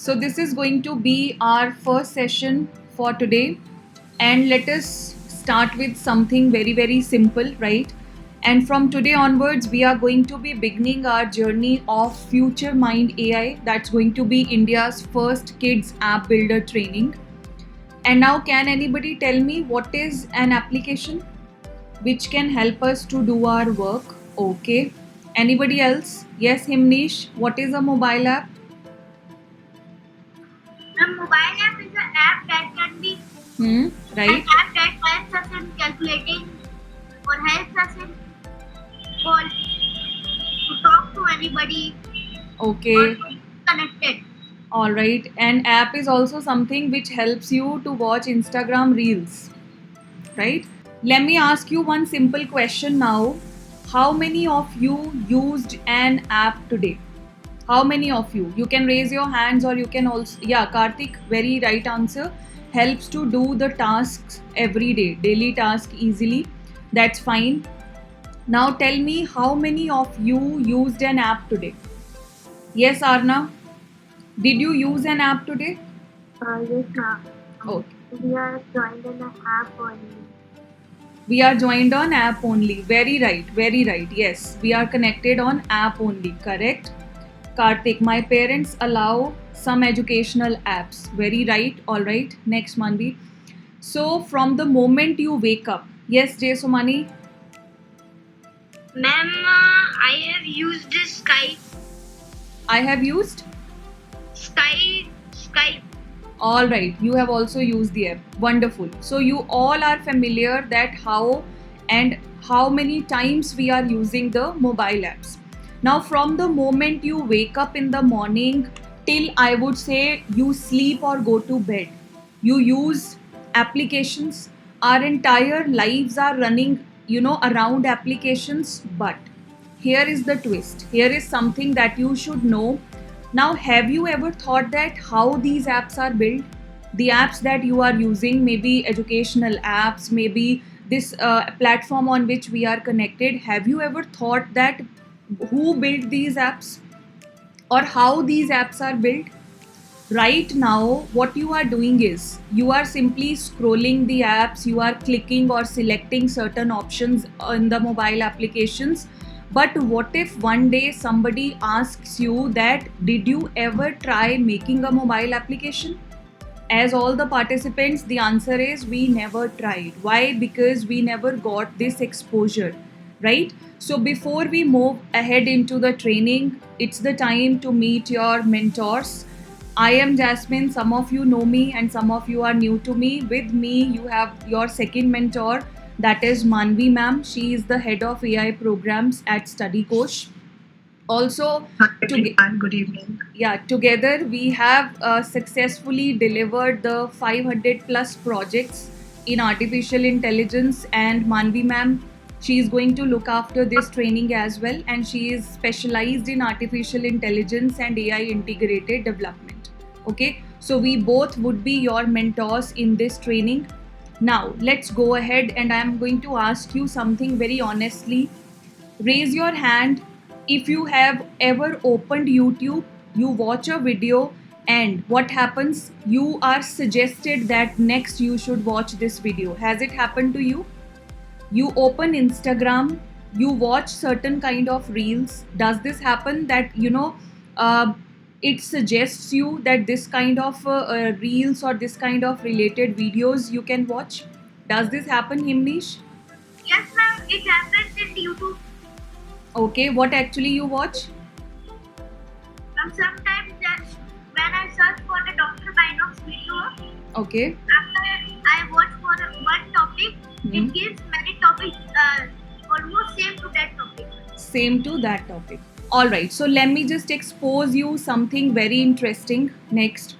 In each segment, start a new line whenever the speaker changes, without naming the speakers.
So this is going to be our first session for today, and let us start with something very simple, right? And from today onwards, we are going to be beginning our journey of Future Mind AI. That's going to be India's first kids app builder training. And now, can anybody tell me what is an application which can help us to do our work? Okay. Anybody else? Yes, Himnish. What is a mobile app?
A mobile app is an app that can be
Right.
an app that helps us in calculating or helps us in call to talk to anybody or
Okay.
to be connected.
All right. An app is also something which helps you to watch Instagram reels, right? Let me ask you one simple question now. How many of you used an app today? How many of you? You can raise your hands, or you can also, yeah, Karthik, very right answer. Helps to do the tasks every day, daily task easily. That's fine. Now tell me, how many of you used an app today? Yes, Arna. Did you use an app today?
Yes, ma'am.
Okay.
We are joined in an app only.
We are joined on app only. Very right. Very right. Yes, we are connected on app only. Correct. Karthik, my parents allow some educational apps. Very right. All right. Next, Manvi. So, from the moment you wake up, yes, Jay Somani,
Ma'am, I have used this Skype.
I have used.
Skype.
All right, you have also used the app. Wonderful. So, you all are familiar that how and how many times we are using the mobile apps. Now, from the moment you wake up in the morning till I would say you sleep or go to bed, you use applications. Our entire lives are running, around applications. But here is the twist. Here is something that you should know. Now, have you ever thought that how these apps are built? The apps that you are using, maybe educational apps, maybe this platform on which we are connected. Have you ever thought that who built these apps or how these apps are built? Right now, what you are doing is you are simply scrolling the apps, you are clicking or selecting certain options in the mobile applications. But what if one day somebody asks you that, did you ever try making a mobile application? As all the participants, the answer is we never tried. Why? Because we never got this exposure, right? So before we move ahead into the training, it's the time to meet your mentors. I am Jasmine. Some of you know me and some of you are new to me. With me, you have your second mentor, that is Manvi ma'am. She is the head of AI programs at Study Coach. Also,
And good evening.
yeah, together we have successfully delivered the 500 plus projects in artificial intelligence. And Manvi ma'am, she is going to look after this training as well, and she is specialized in artificial intelligence and AI integrated development. Okay, so we both would be your mentors in this training. Now let's go ahead, and I am going to ask you something very honestly. Raise your hand if you have ever opened YouTube, you watch a video, and what happens? You are suggested that next you should watch this video. Has it happened to you? You open Instagram, you watch certain kind of reels. Does this happen that uh, it suggests you that this kind of reels or this kind of related videos you can watch? Does this happen, Himnish?
Yes, ma'am. It happens in YouTube.
Okay, what actually you watch?
Sometimes when I search for the Dr. Binox video,
Okay.
after I watch for one topic, it gives many topics almost same to that topic.
Same to that topic. All right, so let me just expose you something very interesting next.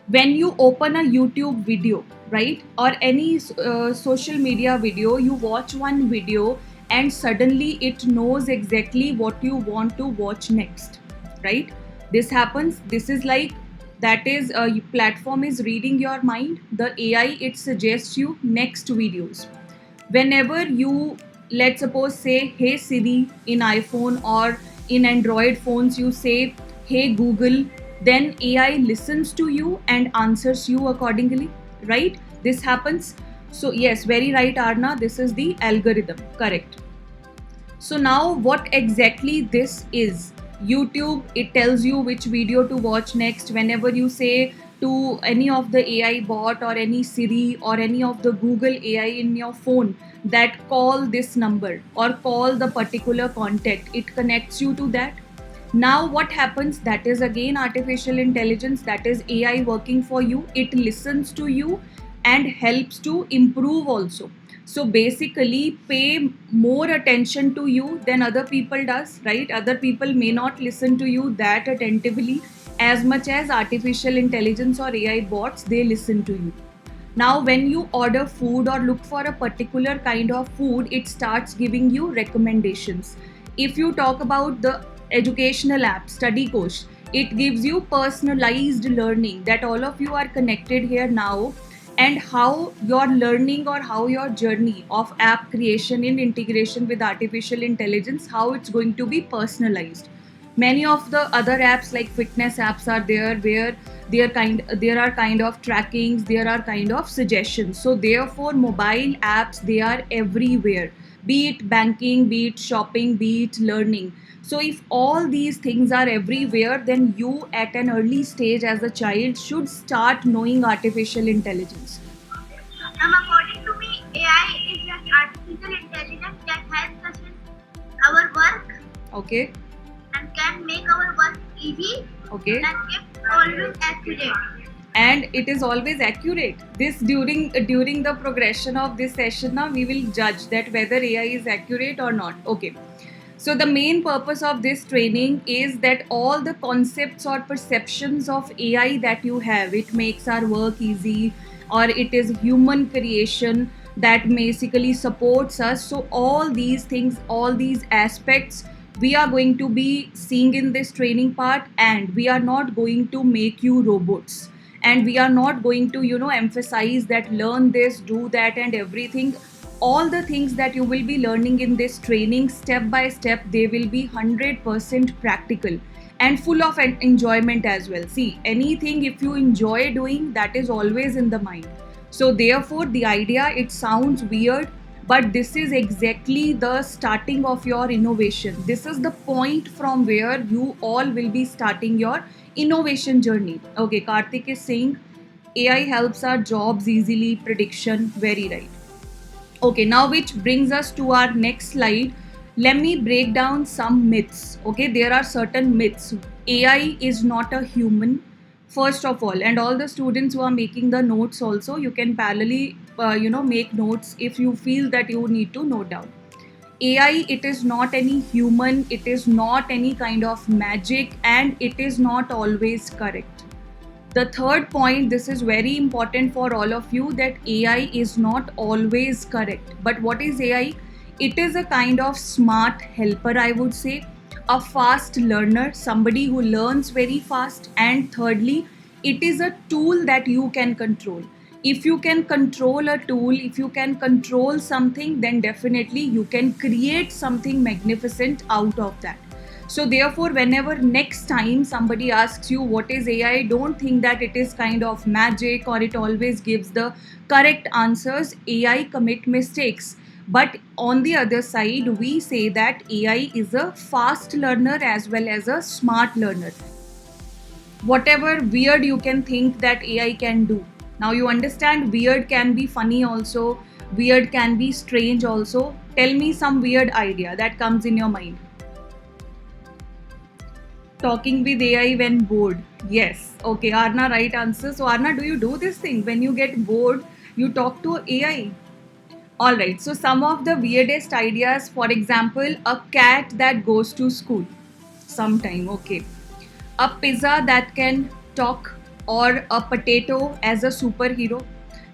When you open a YouTube video, right, or any social media video, you watch one video and suddenly it knows exactly what you want to watch next, right? This happens. This is like, that is a platform is reading your mind. The AI, it suggests you next videos. Whenever you, let's suppose, say hey Siri in iPhone, or in Android phones you say hey Google, then AI listens to you and answers you accordingly, right? This happens. So yes, very right, Arna, this is the algorithm, correct. So now what exactly this is? YouTube, it tells you which video to watch next. Whenever you say to any of the AI bot or any Siri or any of the Google AI in your phone that call this number or call the particular contact, it connects you to that. Now what happens? That is again artificial intelligence, that is AI working for you. It listens to you and helps to improve also. So basically pay more attention to you than other people does, right? Other people may not listen to you that attentively as much as artificial intelligence or AI bots, they listen to you. Now when you order food or look for a particular kind of food, it starts giving you recommendations. If you talk about the educational app Study Coach, it gives you personalized learning, that all of you are connected here now, and how your learning or how your journey of app creation in integration with artificial intelligence, how it's going to be personalized. Many of the other apps like fitness apps are there, where there are kind of trackings, there are kind of suggestions. So therefore mobile apps, they are everywhere, be it banking, be it shopping, be it learning. So if all these things are everywhere, then you at an early stage as a child should start knowing artificial intelligence.
According to me, AI is an artificial intelligence that helps us in our work
Okay.
and can make our work easy
Okay.
and it's always accurate.
And it is always accurate. This during the progression of this session now we will judge that whether AI is accurate or not. Okay. So the main purpose of this training is that all the concepts or perceptions of AI that you have, it makes our work easy, or it is human creation that basically supports us. So all these things, all these aspects, we are going to be seeing in this training part, and we are not going to make you robots, and we are not going to emphasize that learn this, do that and everything. All the things that you will be learning in this training step by step, they will be 100% practical and full of enjoyment as well. See, anything if you enjoy doing, that is always in the mind. So therefore the idea, it sounds weird, but this is exactly the starting of your innovation. This is the point from where you all will be starting your innovation journey. Okay, Karthik is saying AI helps our jobs easily, prediction, very right. Okay, now which brings us to our next slide. Let me break down some myths. Okay, there are certain myths. AI is not a human, first of all, and all the students who are making the notes also, you can parallelly make notes if you feel that you need to note down. AI, it is not any human, it is not any kind of magic, and it is not always correct. The third point, this is very important for all of you, that AI is not always correct. But what is AI? It is a kind of smart helper, I would say, a fast learner, somebody who learns very fast. And thirdly, it is a tool that you can control. If you can control a tool, if you can control something, then definitely you can create something magnificent out of that. So therefore, whenever next time somebody asks you what is AI, don't think that it is kind of magic or it always gives the correct answers. AI commit mistakes. But on the other side, we say that AI is a fast learner as well as a smart learner. Whatever weird you can think that AI can do. Now you understand, weird can be funny also, weird can be strange also. Tell me some weird idea that comes in your mind. Talking with AI when bored. Yes. Okay, Arna, right answer. So Arna, do you do this thing? When you get bored, you talk to AI. Alright, so some of the weirdest ideas, for example, a cat that goes to school sometime, okay. A pizza that can talk, or a potato as a superhero.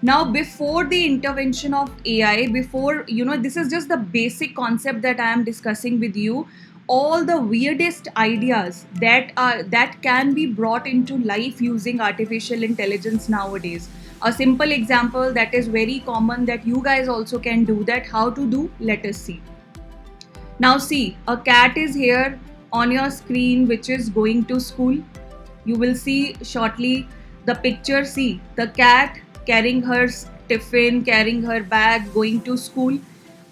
Now, before the intervention of AI, before, this is just the basic concept that I am discussing with you. All the weirdest ideas that can be brought into life using artificial intelligence nowadays. A simple example that is very common that you guys also can do that. How to do? Let us see. Now see, a cat is here on your screen which is going to school. You will see shortly the picture. See the cat carrying her tiffin, carrying her bag, going to school.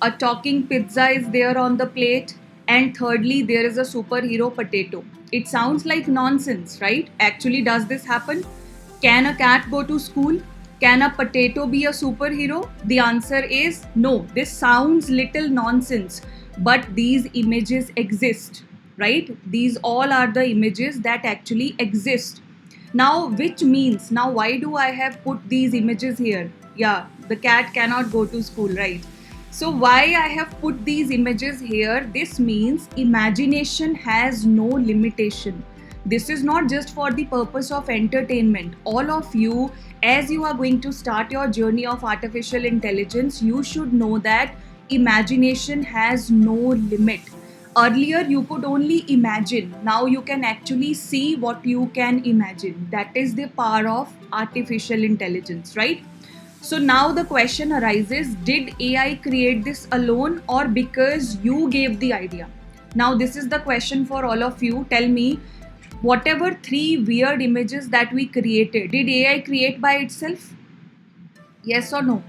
A talking pizza is there on the plate. And thirdly, there is a superhero potato. It sounds like nonsense, right? Actually, does this happen? Can a cat go to school? Can a potato be a superhero? The answer is no. This sounds little nonsense, but these images exist, right? These all are the images that actually exist. Now, which means, now why do I have put these images here? Yeah, the cat cannot go to school, right? So, why I have put these images here? This means imagination has no limitation. This is not just for the purpose of entertainment. All of you, as you are going to start your journey of artificial intelligence, you should know that imagination has no limit. Earlier, you could only imagine. Now, you can actually see what you can imagine. That is the power of artificial intelligence, right? So, now the question arises, did AI create this alone or because you gave the idea? Now, this is the question for all of you. Tell me, whatever three weird images that we created, did AI create by itself? Yes or no?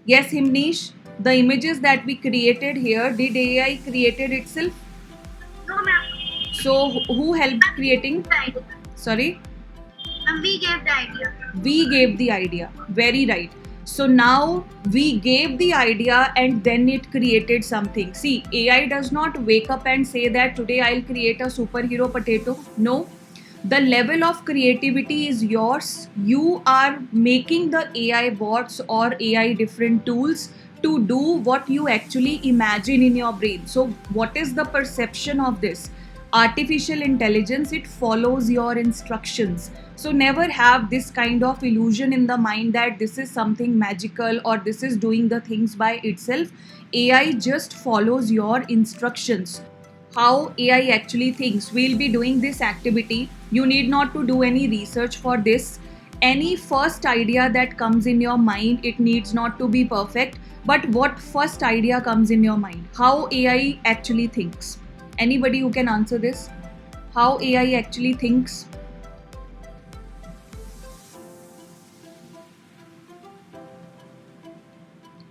Yes, Himnish, the images that we created here, did AI created itself?
No, ma'am.
So who helped creating? Sorry?
And we gave the idea.
We gave the idea. Very right. So now we gave the idea and then it created something. See, AI does not wake up and say that today I'll create a superhero potato. No. The level of creativity is yours. You are making the AI bots or AI different tools to do what you actually imagine in your brain. So, what is the perception of this? Artificial intelligence, it follows your instructions. So, never have this kind of illusion in the mind that this is something magical or this is doing the things by itself. AI just follows your instructions. How AI actually thinks. We'll be doing this activity. You need not to do any research for this. Any first idea that comes in your mind, it needs not to be perfect. But what first idea comes in your mind? How AI actually thinks? Anybody who can answer this? How AI actually thinks?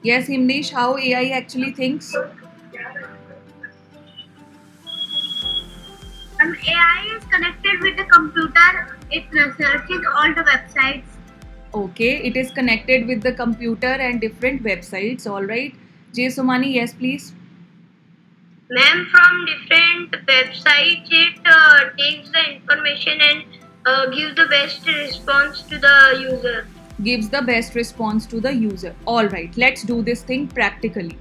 Yes, Himnish, how AI actually thinks?
AI is connected with the computer. It researches all the websites.
Okay, it is connected with the computer and different websites. All right. Jay Somani, yes, please.
Ma'am, from different websites, it takes the information and gives the best response to the user.
Gives the best response to the user. All right, let's do this thing practically.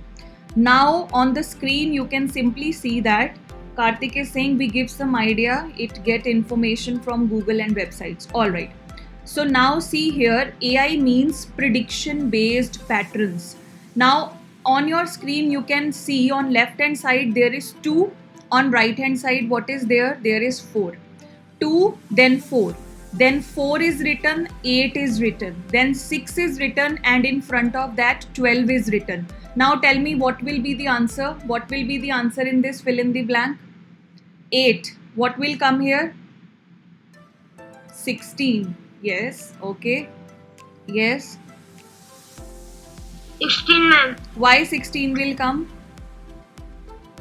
Now, on the screen, you can simply see that Karthik is saying we give some idea, it get information from Google and websites. All right. So now see here, AI means prediction based patterns. Now on your screen, you can see on left hand side there is 2, on right hand side what is there? There is 4. 2, then 4. Then 4 is written, 8 is written, then 6 is written, and in front of that 12 is written. Now tell me what will be the answer? What will be the answer in this fill in the blank? 8. What will come here? 16. Yes. Okay. Yes.
16, ma'am.
Why 16 will come?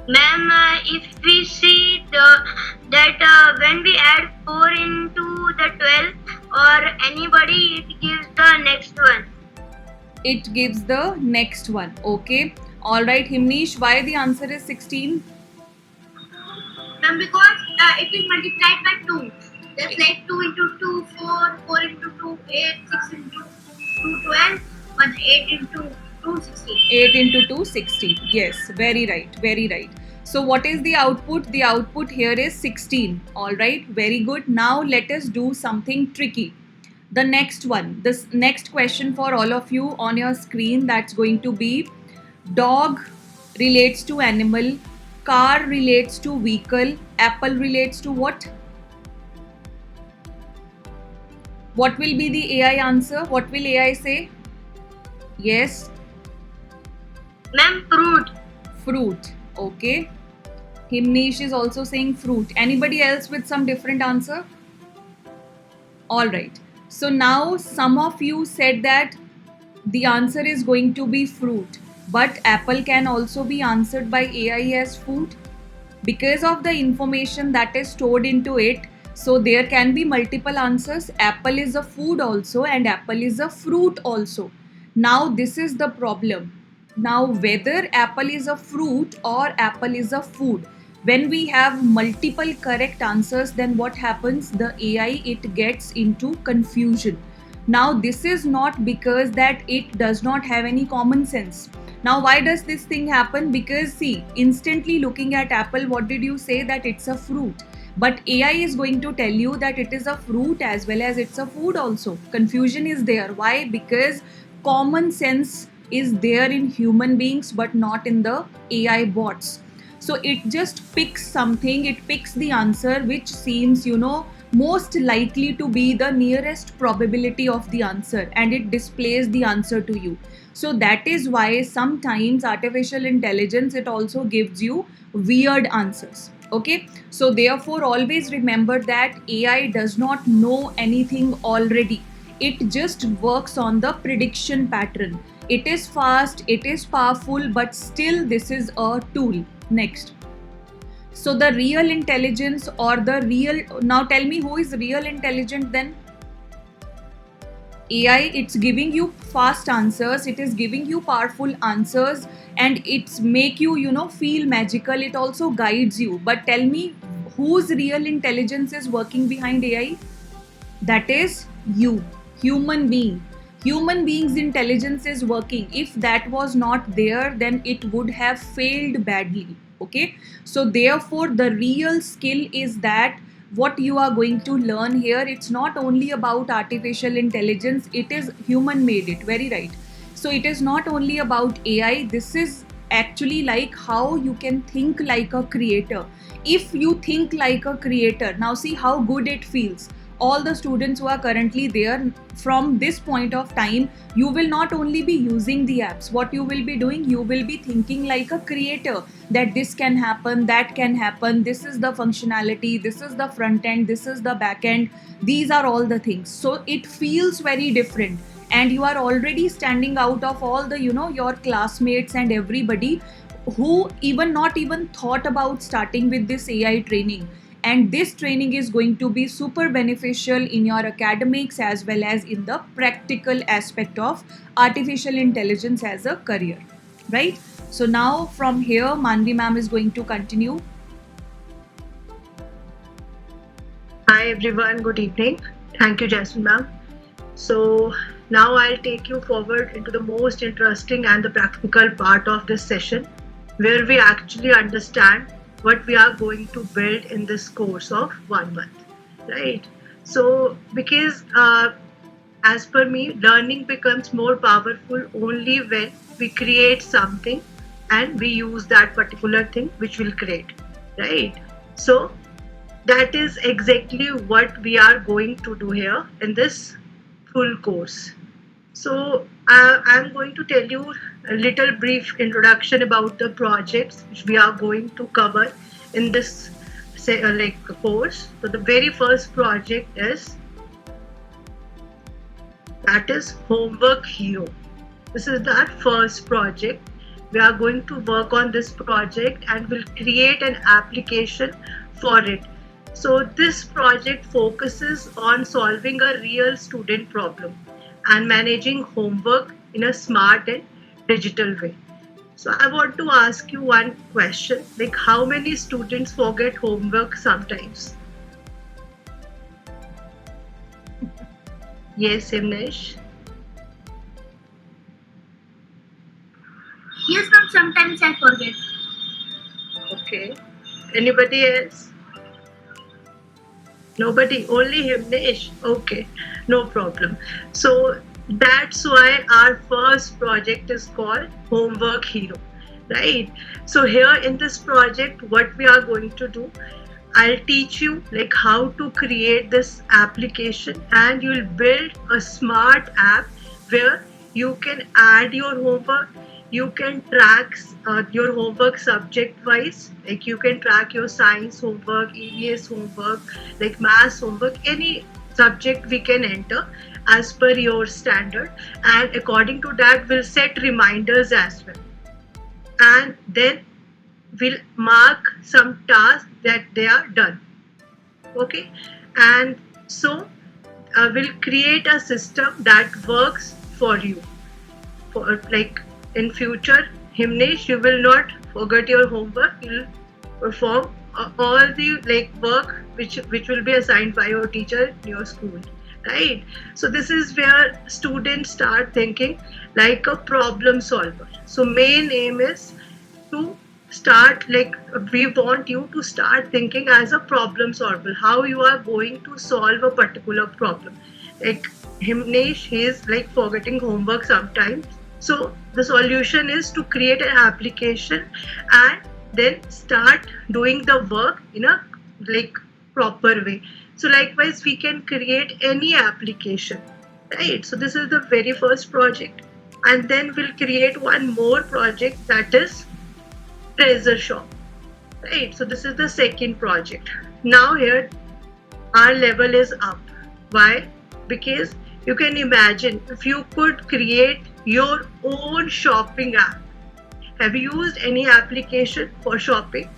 Ma'am, if we see that when we add 4 into the 12 or anybody, it gives the next one.
It gives the next one. Okay. All right, Himnish, why the answer is 16?
Because it is multiplied by 2. That's like 2 into 2, 4, 4 into 2, 8, 6 into 2, 12, but 8 into 2, 16.
8 into 2, 16. Yes, very right, very right. So what is the output? The output here is 16. All right, very good. Now let us do something tricky. The next one, this next question for all of you on your screen, that's going to be dog relates to animal, car relates to vehicle, apple relates to what? What will be the AI answer? What will AI say? Yes.
Ma'am, fruit.
Fruit. Okay. Himnish is also saying fruit. Anybody else with some different answer? All right. So now some of you said that the answer is going to be fruit, but apple can also be answered by AI as food because of the information that is stored into it. So there can be multiple answers. Apple is a food also, and apple is a fruit also. Now this is the problem. Now whether apple is a fruit or apple is a food, when we have multiple correct answers, then what happens? The AI, it gets into confusion. Now this is not because that it does not have any common sense. Now why does this thing happen? Because see, instantly looking at apple, what did you say? That it's a fruit. But AI is going to tell you that it is a fruit as well as it's a food also. Confusion is there. Why? Because common sense is there in human beings but not in the AI bots. So it just picks something, it picks the answer which seems, most likely to be the nearest probability of the answer, and it displays the answer to you. So that is why sometimes artificial intelligence, it also gives you weird answers. Okay, so therefore always remember that AI does not know anything already. It just works on the prediction pattern. It is fast, it is powerful, but still this is a tool. Next. So the real intelligence or the real, now tell me who is real intelligent then? AI, it's giving you fast answers, it is giving you powerful answers, and it's make you, feel magical. It also guides you. But tell me whose real intelligence is working behind AI? That is you, human being. Human being's intelligence is working. If that was not there, then it would have failed badly. Okay, so therefore the real skill is that what you are going to learn here, it's not only about artificial intelligence, it is human made, it very right. So it is not only about AI. This is actually like how you can think like a creator. If you think like a creator, now see how good it feels. All the students who are currently there, from this point of time, you will not only be using the apps. What you will be doing, you will be thinking like a creator, that this can happen, that can happen, this is the functionality, this is the front end, this is the back end, these are all the things. So it feels very different, and you are already standing out of all the, your classmates and everybody who even not even thought about starting with this AI training. And this training is going to be super beneficial in your academics as well as in the practical aspect of artificial intelligence as a career, right? So now from here, Manvi ma'am is going to continue.
Hi everyone, good evening. Thank you, Jasmine ma'am. So now I'll take you forward into the most interesting and the practical part of this session, where we actually understand what we are going to build in this course of 1 month, right? So because as per me, learning becomes more powerful only when we create something and we use that particular thing which we'll create, right? So that is exactly what we are going to do here in this full course. So I'm going to tell you a little brief introduction about the projects which we are going to cover in this course. So the very first project is Homework Hero. This is the first project. We are going to work on this project and will create an application for it. So this project focuses on solving a real student problem and managing homework in a smart and digital way. So I want to ask you one question, like how many students forget homework sometimes? Yes, Himnesh?
Yes, ma'am, sometimes I forget.
Okay. Anybody else? Nobody, only Himnesh. Okay, no problem. So that's why our first project is called Homework Hero, right? So here in this project, what we are going to do, I'll teach you like how to create this application, and you'll build a smart app where you can add your homework. You can track your homework subject wise, like you can track your science homework, EVS homework, like maths homework, any subject we can enter as per your standard, and according to that we'll set reminders as well, and then we'll mark some tasks that they are done. Okay, and so we'll create a system that works for you. For like in future, Himnesh, you will not forget your homework. You'll perform all the like work which will be assigned by your teacher in your school, right? So this is where students start thinking like a problem solver. So main aim is to start, like we want you to start thinking as a problem solver, how you are going to solve a particular problem. Like Himnesh, he is like forgetting homework sometimes, so the solution is to create an application and then start doing the work in a like proper way. So likewise we can create any application, right? So this is the very first project, and then we'll create one more project, that is treasure shop, right? So this is the second project. Now here our level is up. Why? Because you can imagine if you could create your own shopping app. Have you used any application for shopping?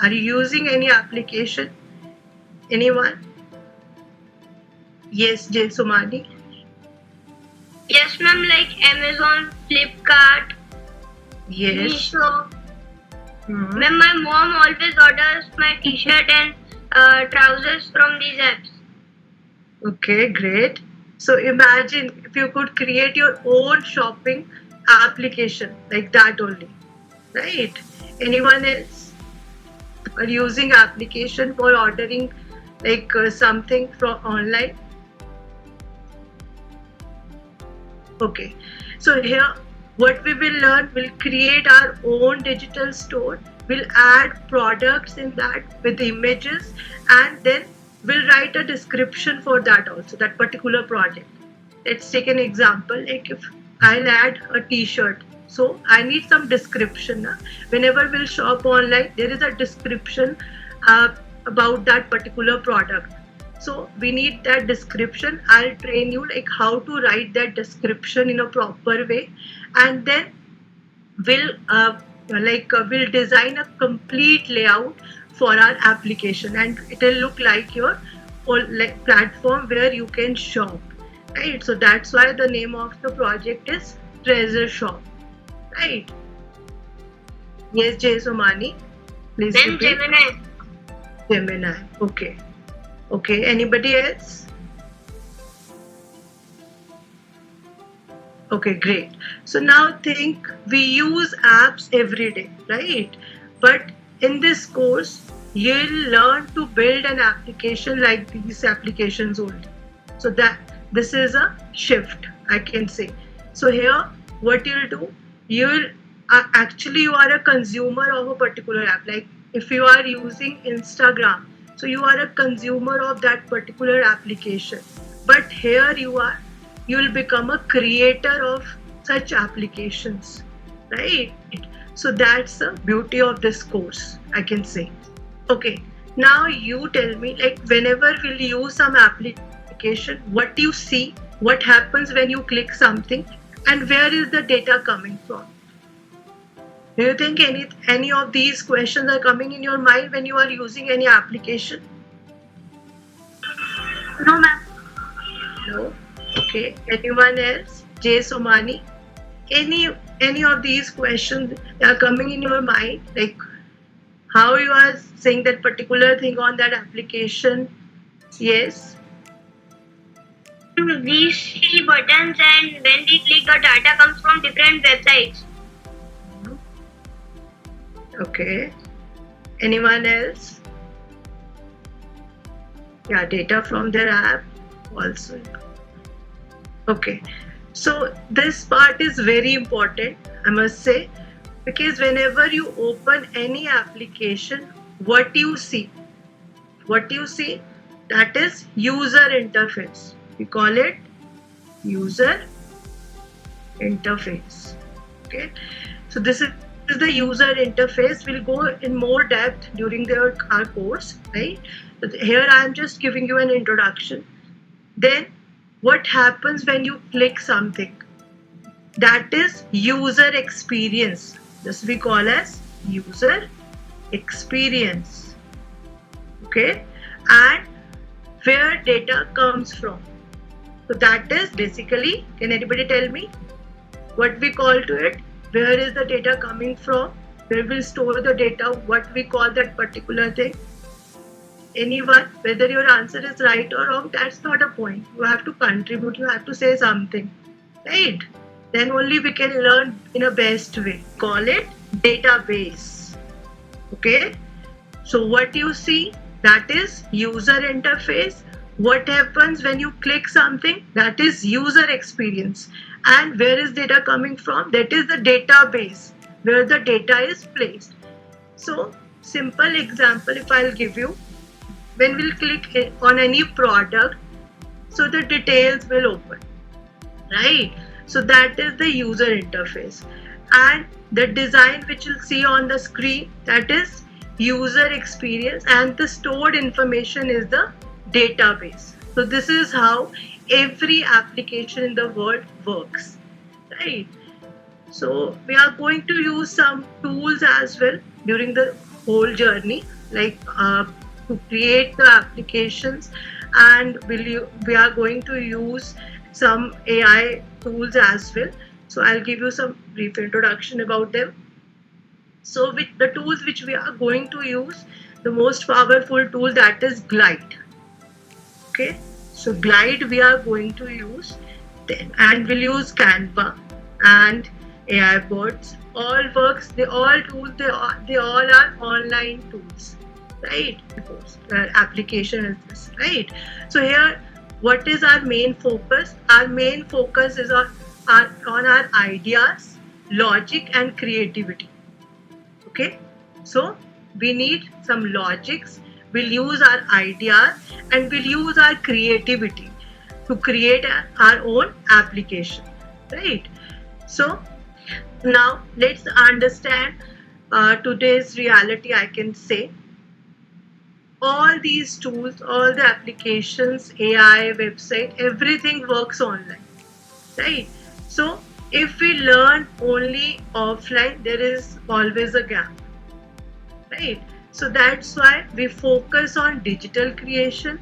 Are you using any application? Anyone? Yes, Jay Somani.
Yes, ma'am, like Amazon, Flipkart,
Yes.
Meesho.
Hmm.
Ma'am, my mom always orders my t-shirt and trousers from these apps.
Okay, great. So imagine if you could create your own shopping application like that only, right? Anyone else are using application for ordering like something from online? Okay, so here what we will learn, we'll create our own digital store, we'll add products in that with images, and then we'll write a description for that also, that particular project. Let's take an example, like if I'll add a t-shirt, so I need some description. Whenever we'll shop online, there is a description about that particular product. So we need that description. I'll train you like how to write that description in a proper way, and then we'll we'll design a complete layout for our application, and it will look like your like platform where you can shop, right? So that's why the name of the project is Treasure Shop, right? Yes, Jay Somani, please
Ma'am,
repeat.
Gemini.
Gemini. Okay. Okay. Anybody else? Okay, great. So now think, we use apps every day, right? But in this course, you'll learn to build an application like these applications only. So that this is a shift, I can say. So here, what you'll do, you'll actually you are a consumer of a particular app. Like if you are using Instagram, so you are a consumer of that particular application. But here you'll become a creator of such applications, right? So that's the beauty of this course, I can say. Okay, now you tell me, like whenever we'll use some application, what do you see, what happens when you click something, and where is the data coming from? Do you think any of these questions are coming in your mind when you are using any application?
No, ma'am.
No. Okay. Anyone else? Jay Somani? Any of these questions are coming in your mind? Like how you are saying that particular thing on that application? Yes.
We see buttons, and when we click, the data comes from different websites.
Okay. Anyone else? Yeah, data from their app also. Okay. So this part is very important, I must say, because whenever you open any application, what you see, that is user interface. We call it user interface. Okay. So this is is the user interface. We'll go in more depth during our course, right? But here I am just giving you an introduction. Then what happens when you click something? That is user experience. This we call as user experience. Okay, and where data comes from. So that is basically, can anybody tell me what we call to it? Where is the data coming from? Where we'll store the data? What we call that particular thing? Anyone? Whether your answer is right or wrong, that's not a point. You have to contribute. You have to say something, right? Then only we can learn in a best way. Call it database. Okay. So what you see, that is user interface. What happens when you click something? That is user experience. And where is data coming from? That is the database where the data is placed. So simple example if I'll give you, when we'll click on any product, so the details will open, right? So that is the user interface. And the design which you'll see on the screen, that is user experience, and the stored information is the database. So this is how every application in the world works, right? So we are going to use some tools as well during the whole journey, like to create the applications, and we are going to use some AI tools as well. So I'll give you some brief introduction about them. So with the tools which we are going to use, the most powerful tool, that is Glide. Okay, so Glide we are going to use, then, and we'll use Canva and AI bots. All works, they all are online tools, right? Application is this, right? So here, what is our main focus? Our main focus is on our ideas, logic, and creativity. Okay, so we need some logics. We'll use our ideas and we'll use our creativity to create our own application, right? So now let's understand today's reality. I can say all these tools, all the applications, AI, website, everything works online, right? So if we learn only offline, there is always a gap, right? So that's why we focus on digital creation,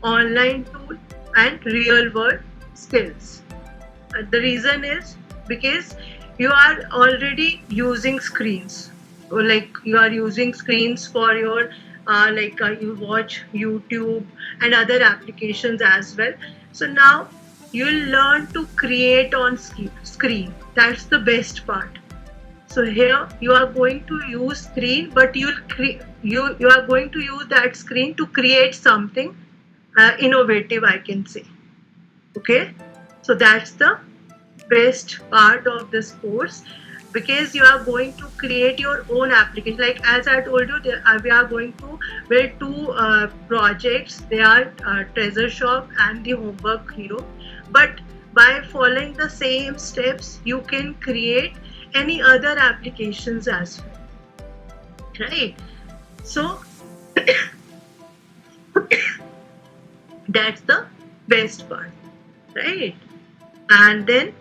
online tool, and real world skills. The reason is because you are already using screens, or like you are using screens for your you watch YouTube and other applications as well. So now you'll learn to create on screen. That's the best part. So here you are going to use screen, but you are going to use that screen to create something innovative, I can say. Okay, so that's the best part of this course, because you are going to create your own application. Like as I told you, we are going to build two projects. They are Treasure Shop and the Homework Hero. But by following the same steps, you can create any other applications as well, right? So that's the best part, right? And then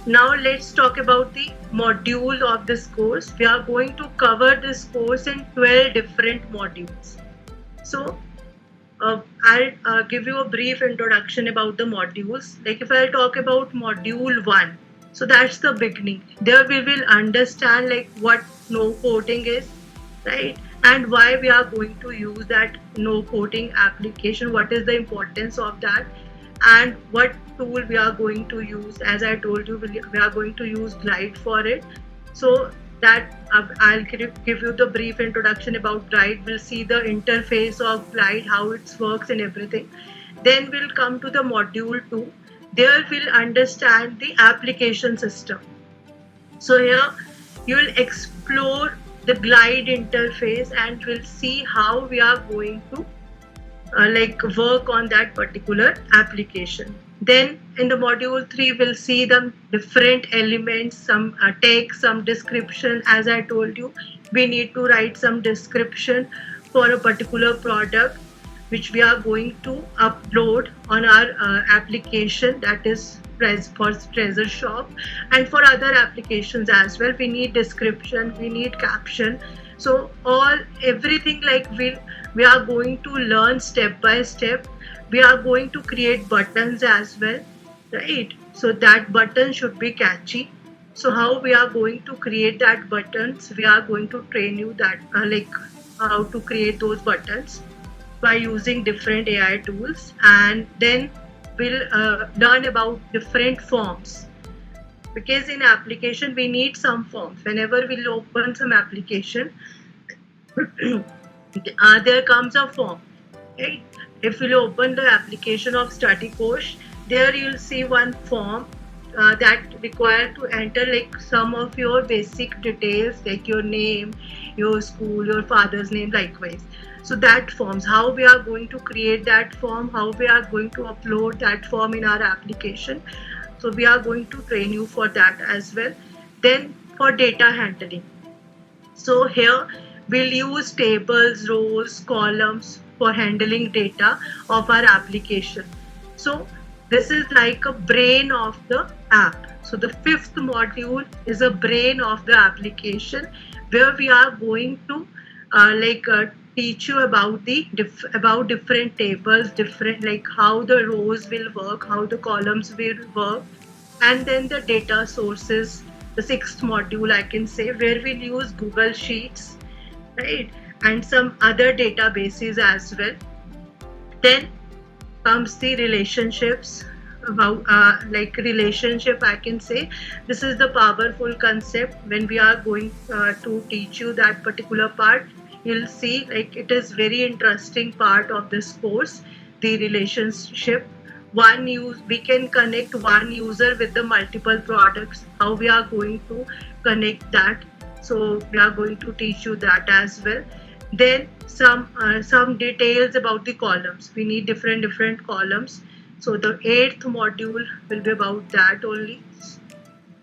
now let's talk about the module of this course. We are going to cover this course in 12 different modules. So I'll give you a brief introduction about the modules. Like if I'll talk about module 1, so that's the beginning. There we will understand like what no coding is, right? And why we are going to use that no coding application, what is the importance of that, and what tool we are going to use. As I told you, we are going to use Glide for it. So that I'll give you the brief introduction about Glide. We'll see the interface of Glide, how it works and everything. Then we'll come to the module 2. There we'll understand the application system. So here you'll explore the Glide interface and we'll see how we are going to work on that particular application. Then in the module 3, we'll see the different elements, some text, some description. As I told you, we need to write some description for a particular product which we are going to upload on our application, that is for Treasure Shop, and for other applications as well. We need description, we need caption. So everything, like we are going to learn step by step. We are going to create buttons as well, right? So that button should be catchy. So how we are going to create that buttons, we are going to train you that how to create those buttons by using different AI tools. And then we'll learn about different forms, because in application we need some forms. Whenever we'll open some application, there comes a form, right? If you open the application of StudyKosh, there you'll see one form that require to enter like some of your basic details, like your name, your school, your father's name, likewise. So that forms, how we are going to create that form, how we are going to upload that form in our application. So we are going to train you for that as well. Then for data handling, so here we'll use tables, rows, columns for handling data of our application. So this is like a brain of the app. So the 5th module is a brain of the application, where we are going to teach you about about different tables, different, like how the rows will work, how the columns will work, and then the data sources. The 6th module, I can say, where we'll use Google Sheets, right, and some other databases as well. Then comes the relationships. About relationship, I can say this is the powerful concept. When we are going to teach you that particular part, you'll see like it is very interesting part of this course, the relationship. We can connect one user with the multiple products, how we are going to connect that. So we are going to teach you that as well. Then some details about the columns. We need different columns. So the 8th module will be about that only.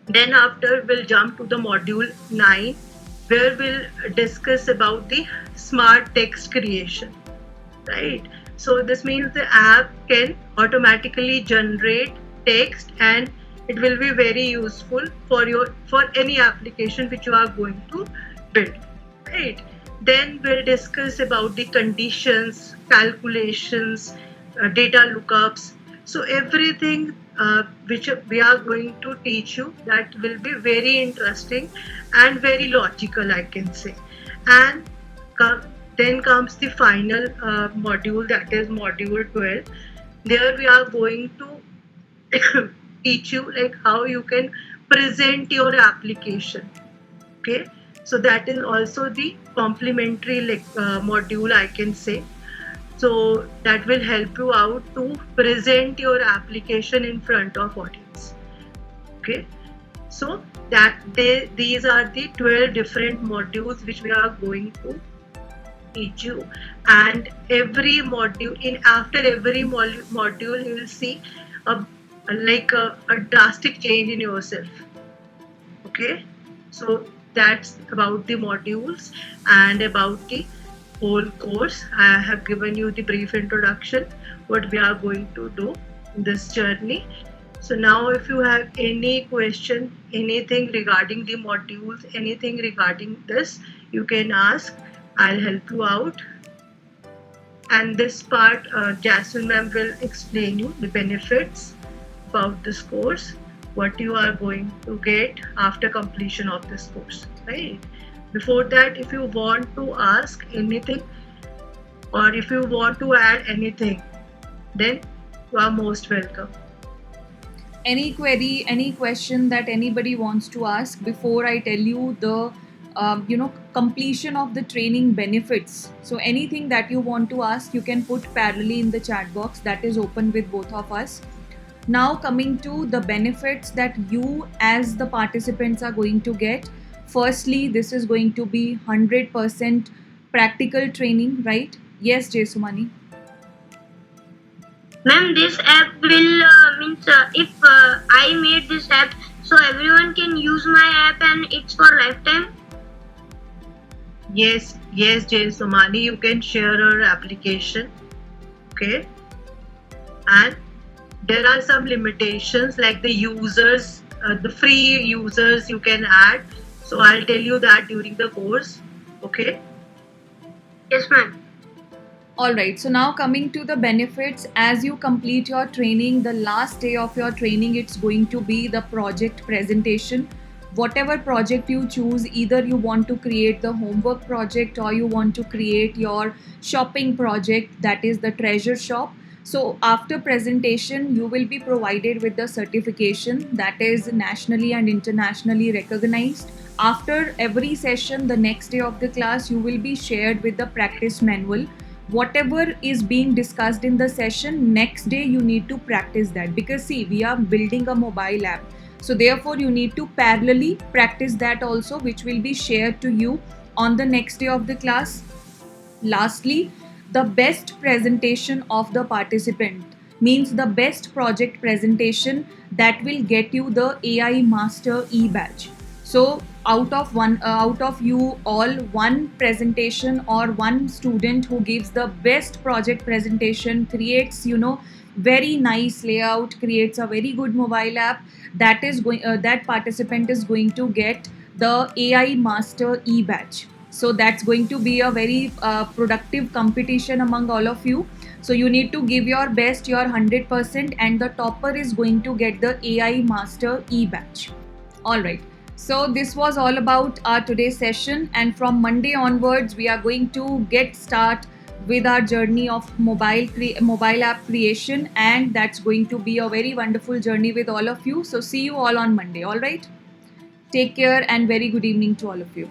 Then after we'll jump to the module 9, where we'll discuss about the smart text creation, right? So this means the app can automatically generate text, and it will be very useful for any application which you are going to build, right? Then we'll discuss about the conditions, calculations, data lookups. So everything which we are going to teach you, that will be very interesting and very logical, I can say. And then comes the final module, that is module 12. There we are going to teach you like how you can present your application. Okay, so that is also the complementary module, I can say. So that will help you out to present your application in front of audience. Okay, so these are the 12 different modules which we are going to teach you. And every module, after every module you will see a drastic change in yourself. Okay, so that's about the modules and about the whole course. I have given you the brief introduction, what we are going to do in this journey. So now if you have any question, anything regarding the modules, anything regarding this, you can ask. I'll help you out. And this part, Jasmine ma'am will explain you the benefits about this course, what you are going to get after completion of this course, right? Before that, if you want to ask anything or if you want to add anything, then you are most welcome.
Any query, any question that anybody wants to ask before I tell you the completion of the training benefits. So anything that you want to ask, you can put parallelly in the chat box that is open with both of us. Now coming to the benefits that you as the participants are going to get. Firstly, this is going to be 100% practical training, right? Yes, Jaysumani.
Ma'am, this app will means if I made this app, so everyone can use my app and it's for lifetime?
Yes, Jay Somani, you can share your application. Okay. And there are some limitations like the users, the free users you can add. So I'll tell you that during the course. Okay.
Yes, ma'am.
Alright, so now coming to the benefits, as you complete your training, the last day of your training, it's going to be the project presentation. Whatever project you choose, either you want to create the homework project or you want to create your shopping project, that is the treasure shop. So after presentation, you will be provided with the certification that is nationally and internationally recognized. After every session, the next day of the class, you will be shared with the practice manual. Whatever is being discussed in the session, next day you need to practice that, because see, we are building a mobile app, so therefore you need to parallelly practice that also, which will be shared to you on the next day of the class. Lastly, the best presentation of the participant means the best project presentation that will get you the AI Master e-badge. So out of you all, one presentation or one student who gives the best project presentation, creates very nice layout, creates a very good mobile app, that participant is going to get the AI Master e-badge. So that's going to be a very productive competition among all of you. So you need to give your best, your 100%, and the topper is going to get the AI Master e-badge. All right. So this was all about our today's session, and from Monday onwards we are going to get start with our journey of mobile app creation, and that's going to be a very wonderful journey with all of you. So see you all on Monday. All right. Take care and very good evening to all of you.